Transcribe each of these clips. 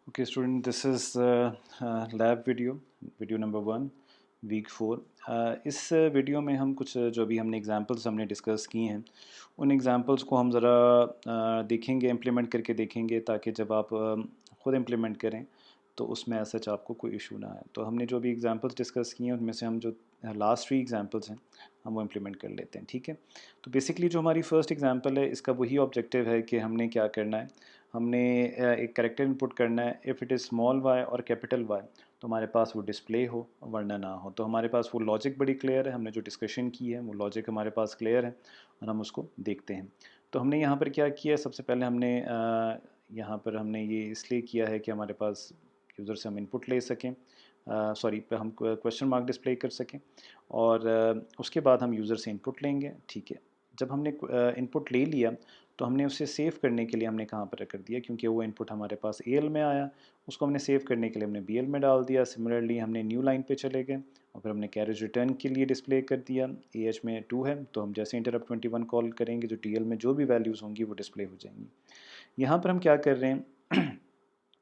Okay, student, this is lab video number 1 week 4। इस video में हम कुछ जो भी हमने एग्जांपल्स हमने डिस्कस किए हैं उन एग्जांपल्स को हम ज़रा देखेंगे, इम्प्लीमेंट करके देखेंगे, ताकि जब आप ख़ुद इम्प्लीमेंट करें तो उसमें सच आपको कोई इशू ना आए। तो हमने जो भी एग्जांपल्स डिस्कस किए हैं उनमें से हम जो लास्ट 3 एग्जांपल्स हैं हम वो इम्प्लीमेंट कर लेते हैं, ठीक है। तो बेसिकली जो हमारी फ़र्स्ट एग्जांपल है इसका वही ऑब्जेक्टिव है कि हमने क्या करना है। हमने एक कैरेक्टर इनपुट करना है। If it is small Y और कैपिटल वाई तो हमारे पास वो डिस्प्ले हो वरना ना हो। तो हमारे पास वो लॉजिक बड़ी क्लियर है, हमने जो डिस्कशन की है वो लॉजिक हमारे पास क्लियर है और हम उसको देखते हैं। तो हमने यहाँ पर क्या किया, सबसे पहले हमने यहाँ पर हमने ये इसलिए किया है कि हमारे पास यूज़र से हम इनपुट ले सकें, सॉरी पे हम क्वेश्चन मार्क डिस्प्ले कर सकें और उसके बाद हम यूज़र से इनपुट लेंगे, ठीक है। जब हमने इनपुट ले लिया तो हमने उसे सेव करने के लिए हमने कहाँ पर कर दिया, क्योंकि वो इनपुट हमारे पास एल में आया, उसको हमने सेव करने के लिए हमने बीएल में डाल दिया। सिमिलरली हमने न्यू लाइन पे चले गए और फिर हमने कैरेज रिटर्न के लिए डिस्प्ले कर दिया। एच में 2 है तो हम जैसे इंटरप्ट 21 कॉल करेंगे जो टीएल में जो भी वैल्यूज़ होंगी वो डिस्प्ले हो जाएंगी। यहाँ पर हम क्या कर रहे हैं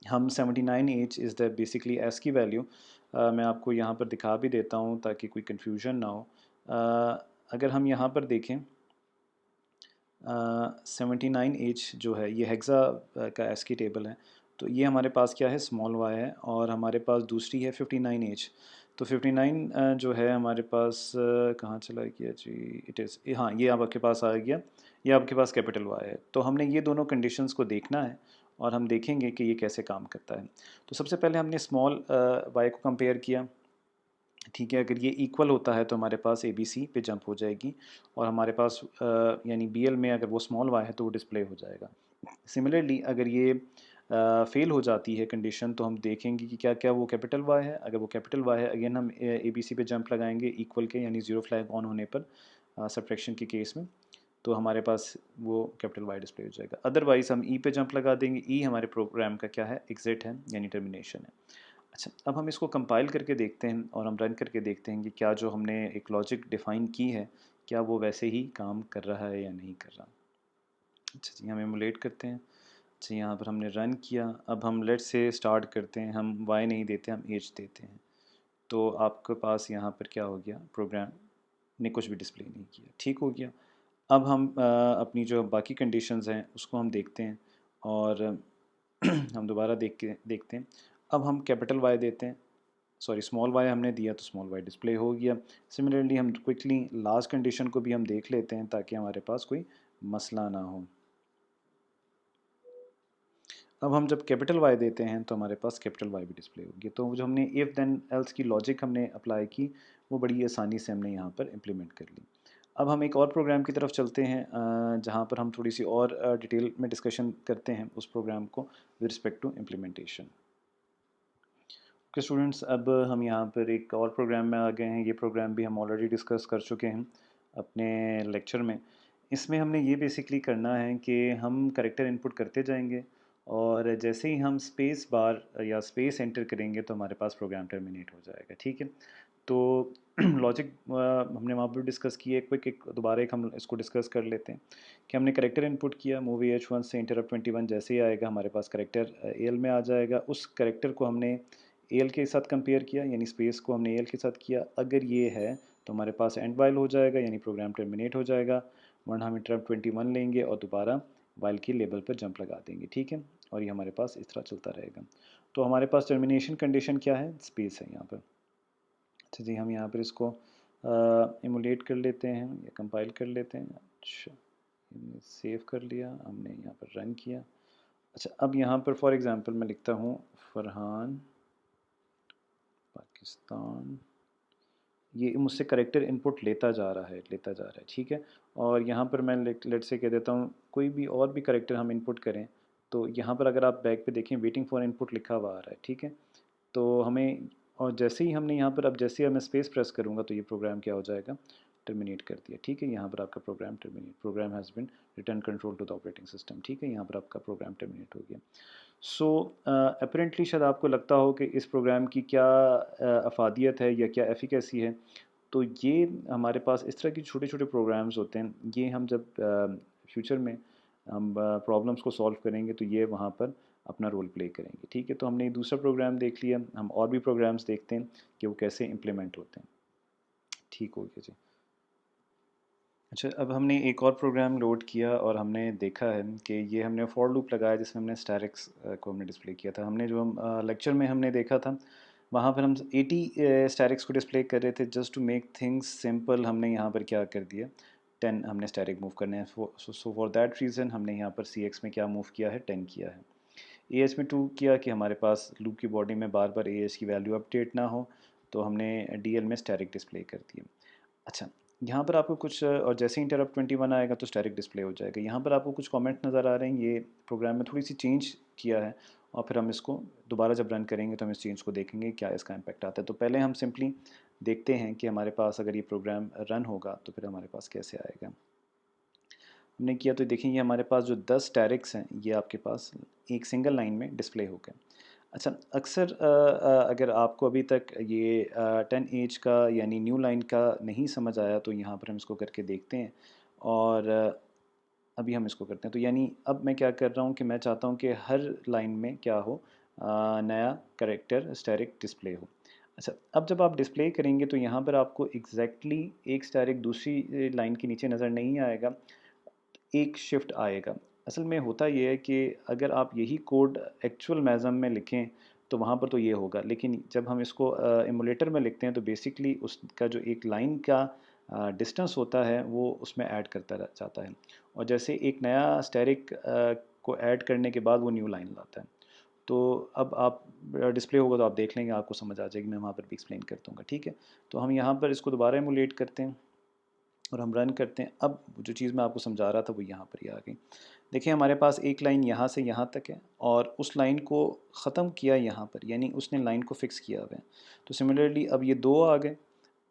हम 79 H is the basically S की वैल्यू। मैं आपको यहाँ पर दिखा भी देता हूँ ताकि कोई कन्फ्यूजन ना हो। अगर हम यहाँ पर देखें 79 एच जो है ये हेक्सा का एस की टेबल है। तो ये हमारे पास क्या है, स्मॉल वाई है और हमारे पास दूसरी है 59 एच। तो 59 जो है हमारे पास कहाँ चला गया जी, इट इज़, हाँ ये आपके पास आ गया, ये आपके पास कैपिटल वाई है। तो हमने ये दोनों कंडीशंस को देखना है और हम देखेंगे कि ये कैसे काम करता है। तो सबसे पहले हमने स्मॉल वाई को कंपेयर किया, ठीक है। अगर ये इक्वल होता है तो हमारे पास ए बी सी पे जंप हो जाएगी और हमारे पास यानी बी एल में अगर वो स्मॉल वाई है तो वो डिस्प्ले हो जाएगा। सिमिलरली अगर ये फेल हो जाती है कंडीशन तो हम देखेंगे कि क्या क्या वो कैपिटल वाई है। अगर वो कैपिटल वाई है अगेन हम ए बी सी पे जंप लगाएंगे इक्वल के, यानी ज़ीरो फ्लैग ऑन होने पर सब्ट्रैक्शन के केस में, तो हमारे पास वो कैपिटल वाई डिस्प्ले हो जाएगा। अदरवाइज़ हम ई पे जंप लगा देंगे। ई हमारे प्रोग्राम का क्या है, एग्जिट है यानी टर्मिनेशन है। अच्छा, अब हम इसको कंपाइल करके देखते हैं और हम रन करके देखते हैं कि क्या जो हमने एक लॉजिक डिफ़ाइन की है क्या वो वैसे ही काम कर रहा है या नहीं कर रहा। अच्छा जी, हम एमुलेट करते हैं। अच्छा, यहाँ पर हमने रन किया। अब हम लेट से स्टार्ट करते हैं, हम वाई नहीं देते, हम एज देते हैं। तो आपके पास यहाँ पर क्या हो गया, प्रोग्राम ने कुछ भी डिस्प्ले नहीं किया, ठीक हो गया। अब हम अपनी जो बाकी कंडीशंस हैं उसको हम देखते हैं और हम दोबारा देखते हैं। अब हम कैपिटल वाई देते हैं, सॉरी स्मॉल वाई हमने दिया तो स्मॉल वाई डिस्प्ले हो गया। सिमिलरली हम क्विकली लास्ट कंडीशन को भी हम देख लेते हैं ताकि हमारे पास कोई मसला ना हो। अब हम जब कैपिटल वाई देते हैं तो हमारे पास कैपिटल वाई भी डिस्प्ले होगी। तो जो हमने इफ़ देन एल्स की लॉजिक हमने अप्लाई की वो बड़ी आसानी से हमने यहाँ पर इम्प्लीमेंट कर ली। अब हम एक और प्रोग्राम की तरफ चलते हैं जहाँ पर हम थोड़ी सी और डिटेल में डिस्कशन करते हैं उस प्रोग्राम को with respect to implementation. Okay students, अब हम यहाँ पर एक और प्रोग्राम में आ गए हैं। ये प्रोग्राम भी हम ऑलरेडी डिस्कस कर चुके हैं अपने लेक्चर में। इसमें हमने ये बेसिकली करना है कि हम करेक्टर इनपुट करते जाएंगे और जैसे ही हम स्पेस बार या स्पेस एंटर करेंगे तो हमारे पास प्रोग्राम टर्मिनेट हो जाएगा, ठीक है। तो लॉजिक हमने वहाँ पर डिस्कस किया, क्विक एक दोबारा एक हम इसको डिस्कस कर लेते हैं कि हमने करेक्टर इनपुट किया। मूवी एच वन से इंटरप्ट 21 जैसे ही आएगा हमारे पास करेक्टर एल में आ जाएगा। उस करेक्टर को हमने एल के साथ कंपेयर किया, यानी स्पेस को हमने एल के साथ किया। अगर ये है तो हमारे पास एंड वाइल हो जाएगा यानी प्रोग्राम टर्मिनेट हो जाएगा, वरना हम इंटरप्ट 21 लेंगे और दोबारा वाइल की लेबल पर जंप लगा देंगे, ठीक है। और ये हमारे पास इस तरह चलता रहेगा। तो हमारे पास टर्मिनेशन कंडीशन क्या है, स्पेस है यहाँ पर। अच्छा जी, हम यहाँ पर इसको इमुलेट कर लेते हैं या कंपाइल कर लेते हैं। अच्छा, हमने सेव कर लिया, हमने यहाँ पर रन किया। अच्छा, अब यहाँ पर फॉर एग्ज़ाम्पल मैं लिखता हूँ फरहान पाकिस्तान। ये मुझसे करेक्टर इनपुट लेता जा रहा है, लेता जा रहा है, ठीक है। और यहाँ पर मैं लेट से कह देता हूँ कोई भी और भी करेक्टर हम इनपुट करें तो यहाँ पर अगर आप बैक पे देखें वेटिंग फॉर इनपुट लिखा हुआ आ रहा है, ठीक है। तो हमें, और जैसे ही हमने यहाँ पर, अब जैसे ही मैं स्पेस प्रेस करूँगा तो ये प्रोग्राम क्या हो जाएगा, टर्मिनेट कर दिया, ठीक है। यहाँ पर आपका program terminate, program has been return control to the operating system, ठीक है। यहाँ पर आपका प्रोग्राम टर्मिनेट हो गया। सो अपेरेंटली शायद आपको लगता हो कि इस प्रोग्राम की क्या अफादियत है या क्या एफिकेसी है। तो ये हमारे पास इस तरह की छोटे छोटे प्रोग्राम्स होते हैं, ये हम जब फ्यूचर में हम प्रॉब्लम्स को सॉल्व करेंगे तो ये वहाँ पर अपना रोल प्ले करेंगे। ठीक है, तो हमने दूसरा प्रोग्राम देख लिया, हम और भी प्रोग्राम्स देखते हैं कि वो कैसे इम्प्लीमेंट होते हैं। ठीक हो गया जी। अच्छा, अब हमने एक और प्रोग्राम लोड किया और हमने देखा है कि ये हमने फॉर लूप लगाया जिसमें हमने स्टैटिक्स को हमने डिस्प्ले किया था। हमने जो हम लेक्चर में हमने देखा था, वहाँ पर हम 80 स्टैटिक्स को डिस्प्ले कर रहे थे। Just to make things simple हमने यहाँ पर क्या कर दिया, 10 हमने स्टैटिक मूव करने हैं। सो फॉर दैट रीज़न हमने यहाँ पर सी एक्स में क्या मूव किया है, 10 किया है। ए एच में 2 किया कि हमारे पास लूप की बॉडी में बार बार ए एच की वैल्यू अपडेट ना हो, तो हमने डी एल में स्टैटिक डिस्प्ले कर दिया। अच्छा, यहाँ पर आपको कुछ और जैसे ही इंटरप्ट 21 आएगा तो स्टैटिक डिस्प्ले हो जाएगा। यहाँ पर आपको कुछ कमेंट नज़र आ रहे हैं, ये प्रोग्राम में थोड़ी सी चेंज किया है, और फिर हम इसको दोबारा जब रन करेंगे तो हम इस चेंज को देखेंगे क्या इसका इम्पैक्ट आता है। तो पहले हम सिंपली देखते हैं कि हमारे पास अगर ये प्रोग्राम रन होगा तो फिर हमारे पास कैसे आएगा। हमने किया तो देखेंगे हमारे पास जो 10 स्टैटिक्स हैं ये आपके पास एक सिंगल लाइन में डिस्प्ले हो गए। अच्छा, अक्सर अगर आपको अभी तक ये 10 एज का यानी न्यू लाइन का नहीं समझ आया तो यहाँ पर हम इसको करके देखते हैं, और अभी हम इसको करते हैं। तो यानी अब मैं क्या कर रहा हूँ कि मैं चाहता हूँ कि हर लाइन में क्या हो, नया करेक्टर स्टैटिक डिस्प्ले हो। अच्छा, अब जब आप डिस्प्ले करेंगे तो यहाँ पर आपको एग्जैक्टली एक स्टैटिक दूसरी लाइन के नीचे नज़र नहीं आएगा, एक शिफ्ट आएगा। असल में होता ये है कि अगर आप यही कोड एक्चुअल मैज़म में लिखें तो वहाँ पर तो ये होगा, लेकिन जब हम इसको एमुलेटर में लिखते हैं तो बेसिकली उसका जो एक लाइन का डिस्टेंस होता है वो उसमें ऐड करता जाता है, और जैसे एक नया स्टैटिक को ऐड करने के बाद वो न्यू लाइन लाता है। तो अब आप डिस्प्ले होगा तो आप देख लेंगे, आपको समझ आ जाएगी, मैं वहाँ पर भी एक्सप्लेन कर दूँगा। ठीक है, तो हम यहाँ पर इसको दोबारा एमुलेट करते हैं और हम रन करते हैं। अब जो चीज़ मैं आपको समझा रहा था वो यहाँ पर ही आ गई। देखिए हमारे पास एक लाइन यहाँ से यहाँ तक है और उस लाइन को ख़त्म किया यहाँ पर, यानी उसने लाइन को फिक्स किया हुआ है। तो सिमिलरली अब ये दो आ गए,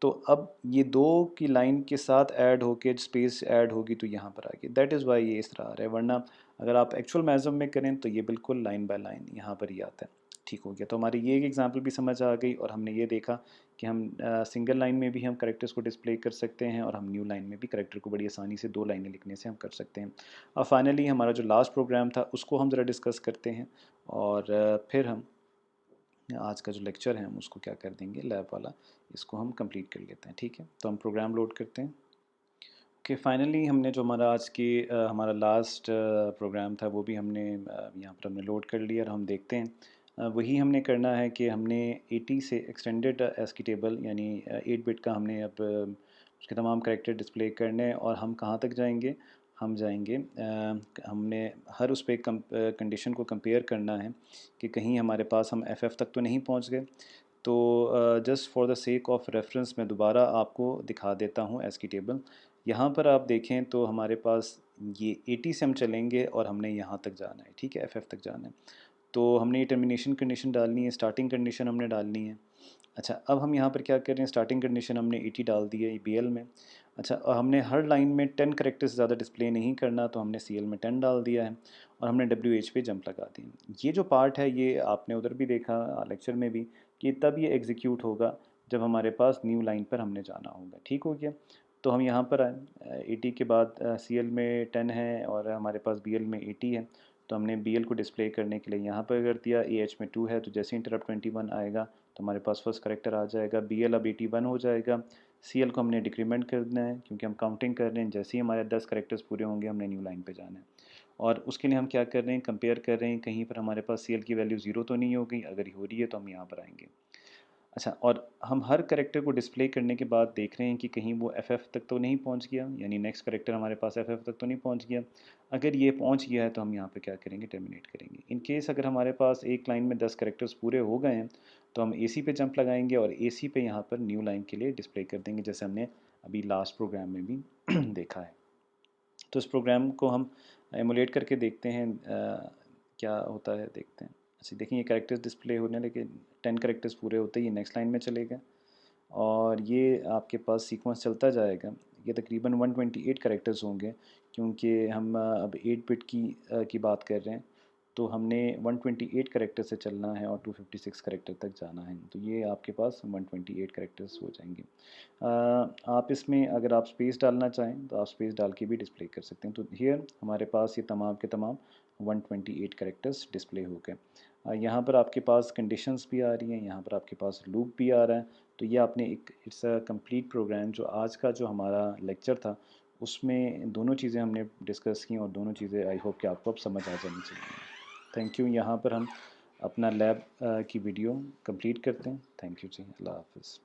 तो अब ये दो की लाइन के साथ ऐड होके स्पेस ऐड होगी तो यहाँ पर आ गई। दैट इज़ वाई ये इस तरह आ रहा है, वरना अगर आप एक्चुअल मैज़म में करें तो ये बिल्कुल लाइन बाय लाइन यहाँ पर ही आता है। ठीक हो गया, तो हमारी ये एक एग्जांपल भी समझ आ गई, और हमने ये देखा कि हम सिंगल लाइन में भी हम करेक्टर्स को डिस्प्ले कर सकते हैं, और हम न्यू लाइन में भी करेक्टर को बड़ी आसानी से 2 लाइनें लिखने से हम कर सकते हैं। और फाइनली हमारा जो लास्ट प्रोग्राम था उसको हम ज़रा डिस्कस करते हैं, और फिर हम आज का जो लेक्चर है हम उसको क्या कर देंगे, लैब वाला, इसको हम कंप्लीट कर लेते हैं। ठीक है, तो हम प्रोग्राम लोड करते हैं। ओके, फाइनली हमने जो हमारा आज की हमारा लास्ट प्रोग्राम था वो भी हमने यहाँ पर हमने लोड कर लिया, और हम देखते हैं वही हमने करना है कि हमने 80 से एक्सटेंडेड एस्की टेबल यानी 8 बिट का हमने अब उसके तमाम करेक्टर डिस्प्ले करने हैं। और हम कहाँ तक जाएंगे, हम जाएंगे हमने हर उस पर कंडीशन को कंपेयर करना है कि कहीं हमारे पास हम एफ तक तो नहीं पहुँच गए। तो just for the sake of reference मैं दोबारा आपको दिखा देता हूँ एस्की टेबल। यहाँ पर आप देखें तो हमारे पास ये 80 से हम चलेंगे और हमने यहाँ तक जाना है। ठीक है, एफ तक जाना है, तो हमने ये टर्मिनेशन कंडीशन डालनी है, स्टार्टिंग कंडीशन हमने डालनी है। अच्छा, अब हम यहाँ पर क्या कर रहे हैं, स्टार्टिंग कंडीशन हमने 80 डाल दी है बी एल में। अच्छा, और हमने हर लाइन में 10 करेक्टर्स ज़्यादा डिस्प्ले नहीं करना, तो हमने सी एल में 10 डाल दिया है, और हमने डब्ल्यू एच पे जंप लगा दी। ये जो पार्ट है ये आपने उधर भी देखा लेक्चर में भी, कि तब ये एग्जीक्यूट होगा जब हमारे पास न्यू लाइन पर हमने जाना होगा। ठीक हो गया, तो हम यहाँ पर आए, 80 के बाद सी एल में 10 है और हमारे पास बी एल में 80 है, तो हमने बी एल को डिस्प्ले करने के लिए यहाँ पर कर दिया। ए एच में 2 है, तो जैसे इंटरप्ट 21 आएगा तो हमारे पास फर्स्ट करेक्टर आ जाएगा, बी एल अब 81 हो जाएगा। सी एल को हमने डिक्रीमेंट करना है क्योंकि हम काउंटिंग कर रहे हैं, जैसे ही हमारे 10 करेक्टर्स पूरे होंगे हमने न्यू लाइन पे जाना है। और उसके लिए हम क्या कर रहे हैं, कंपेयर कर रहे हैं कहीं पर हमारे पास सी एल की वैल्यू 0 तो नहीं हो गई, अगर हो रही है तो हम यहाँ पर आएंगे। अच्छा, और हम हर करेक्टर को डिस्प्ले करने के बाद देख रहे हैं कि कहीं वो एफ तक तो नहीं पहुंच गया, यानी नेक्स्ट करेक्टर हमारे पास एफ तक तो नहीं पहुंच गया। अगर ये पहुंच गया है तो हम यहाँ पे क्या करेंगे, टर्मिनेट करेंगे। इन केस अगर हमारे पास एक लाइन में 10 करेक्टर्स पूरे हो गए हैं तो हम ए सी पे जंप लगाएंगे और ए सी पे यहाँ पर न्यू लाइन के लिए डिस्प्ले कर देंगे, जैसे हमने अभी लास्ट प्रोग्राम में भी देखा है। तो इस प्रोग्राम को हम एमुलेट करके देखते हैं क्या होता है, देखते हैं। अच्छा, देखिए ये कैरेक्टर्स डिस्प्ले होने लगे, 10 कैरेक्टर्स पूरे होते ही ये नेक्स्ट लाइन में चलेगा, और ये आपके पास सीक्वेंस चलता जाएगा। ये तकरीबन 128 कैरेक्टर्स होंगे, क्योंकि हम अब 8 बिट की बात कर रहे हैं, तो हमने 128 कैरेक्टर से चलना है और 256 कैरेक्टर तक जाना है, तो ये आपके पास 128 कैरेक्टर्स हो जाएंगे। आप इसमें अगर आप स्पेस डालना चाहें तो आप स्पेस डाल के भी डिस्प्ले कर सकते हैं। तो हियर हमारे पास ये तमाम के तमाम 128 कैरेक्टर्स डिस्प्ले हो गए। यहाँ पर आपके पास कंडीशंस भी आ रही हैं, यहाँ पर आपके पास लूप भी आ रहा है। तो ये आपने एक इट्स अ कंप्लीट प्रोग्राम। जो आज का जो हमारा लेक्चर था उसमें दोनों चीज़ें हमने डिस्कस की और दोनों चीज़ें आई होप कि आपको अब समझ आ जानी चाहिए। Thank you. यहाँ पर हम अपना लैब की वीडियो कंप्लीट करते हैं। थैंक यू जी, अल्लाह हाफ़िज़।